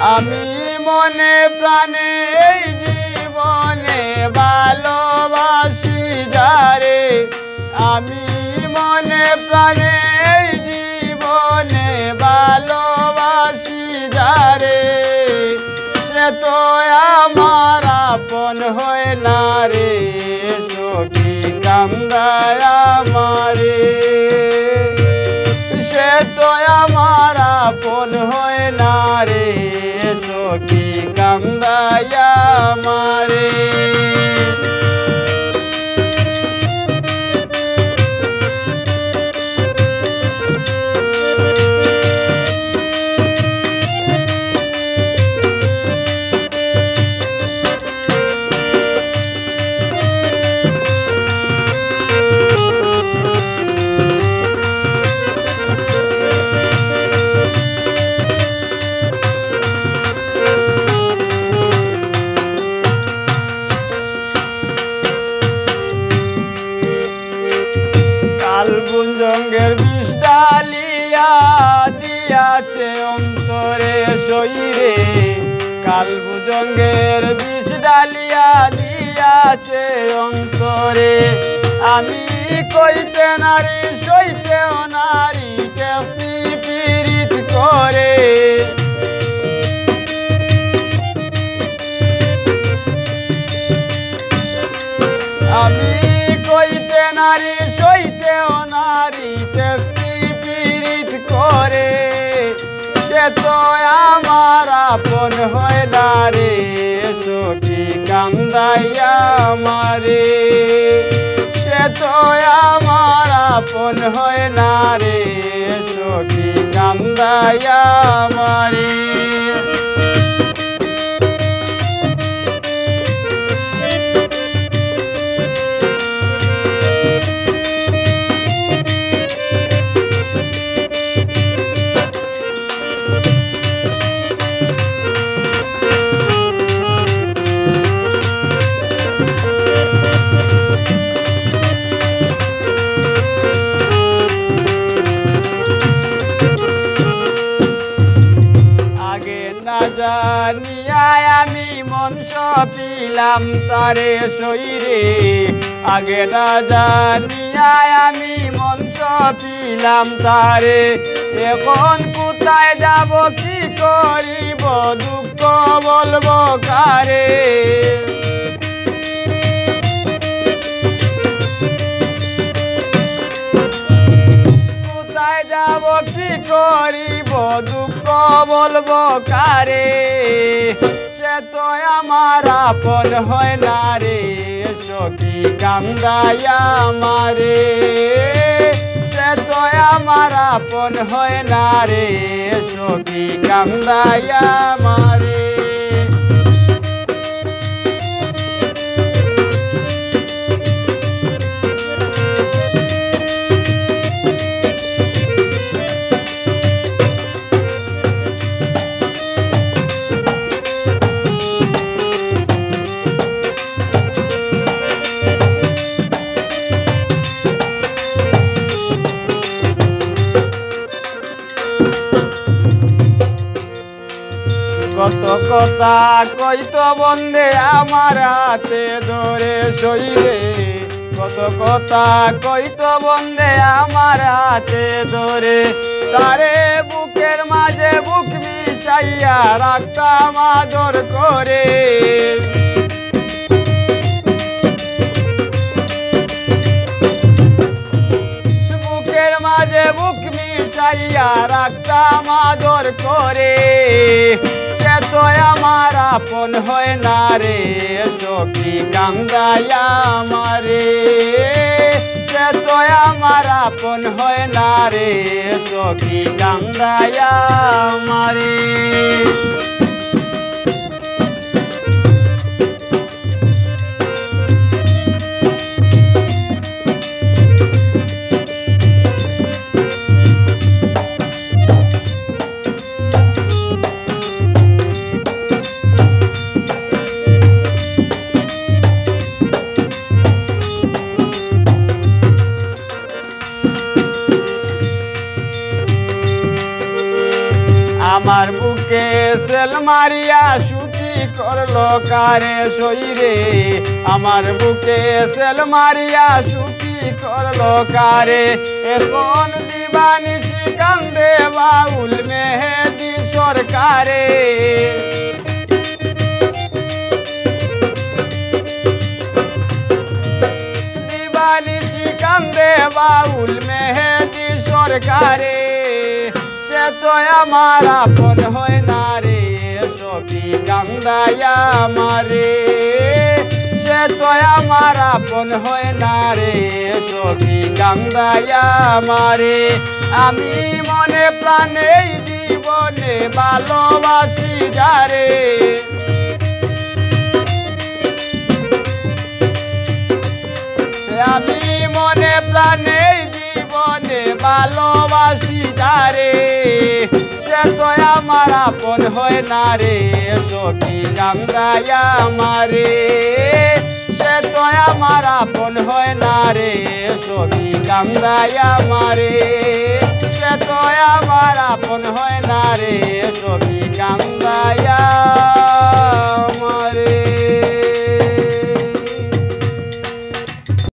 আমি মনে প্রাণে এই জীবনে ভালোবাসি যারে, আমি মনে প্রাণে এই জীবনে ভালোবাসি যারে, সে তো আমার আপন হয় না রে, সখী কান্দায় আমারে, সে তো আমার আপন হয় না রে, সখী কান্দায় আমারে। কালবুঞ্জঙ্গের বিষ ডালিয়া দিয়াছে অন্তরে শরীরে, কালবুজঙ্গের বিষ ডালিয়া দিয়াছে অন্তরে, আমি কইতে নারী সইতেও নারী কেসি পীড়িত করে, আমি কইতে নারী সইতেও নারী কেসি পীড়িত করে, সে তো আমার আপন হয় না রে, সখী কান্দাইয়া আমারে, সে তো আমার আপন হয় না রে, সখী কান্দাইয়া আমারে। জানিয়া আমি মন সপিলাম তারে শরীরে, আগে না জানিয়া আমি মন সপিলাম তারে, এখন কোথায় যাব কি করিব দুঃখ বলবো কারে, কোথায় যাব কি করিব দুঃখ বলবো কারে, সে তো আমার আপন হয় না রে, সখী কান্দায় আমারে, সে তো আমার আপন হয় না রে, সখী কান্দায় আমারে। কত কথা কইতো বন্দে আমার হাতে ধরে শরীরে, কত কথা কইতো বন্দে আমার হাতে ধরে, তারে বুকের মাঝে বুক মিশাইয়া রাখতাম আদর করে, বুকের মাঝে বুক মিশাইয়া রাখতাম আদর করে, সে তো আমার আপন হয় না রে, সখী কান্দায় আমারে, সে তো আমার আপন হয় না রে, সখী কান্দায় আমারে। আমার বুকের সেল মারিয়া সুখী করলো কারে শরীরে আমার বুকে সেল মারিয়া সুখী করলো কারে এখন দিবানিশি কান্দে বাউল মেহেদি সরকারে দিবানিশি কান্দে বাউল মেহেদি সরকারে সে তো আমার আপন হয় না রে সখী কান্দায়া আমারে সে তো আমার আপন হয় না রে সখী কান্দায়া আমারে আমি মনে প্রাণে জীবনে ভালোবাসি যারে আমি মনে প্রাণে জীবনে ভালোবাসি যারে সে তো আমার আপন হয় না রে সখী কান্দায়া আমারে সে তো আমার আপন হয় না রে সখী কান্দায়া আমারে সে তো আমার আপন হয় না রে